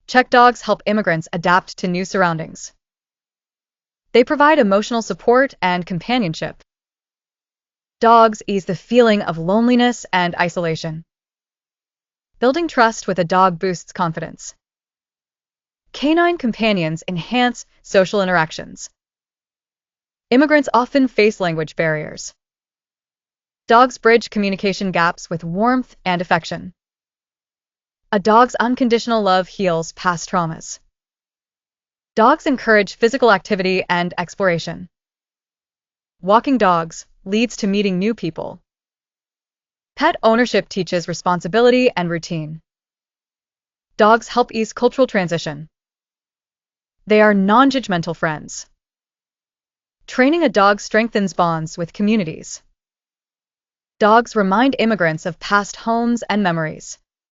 Czech dogs help immigrants adapt to new surroundings. They provide emotional support and companionship. Dogs ease the feeling of loneliness and isolation. Building trust with a dog boosts confidence. Canine companions enhance social interactions. Immigrants often face language barriers. Dogs bridge communication gaps with warmth and affection. A dog's unconditional love heals past traumas. Dogs encourage physical activity and exploration. Walking dogs leads to meeting new people. Pet ownership teaches responsibility and routine. Dogs help ease cultural transition. They are non-judgmental friends. Training a dog strengthens bonds with communities. Dogs remind immigrants of past homes and memories.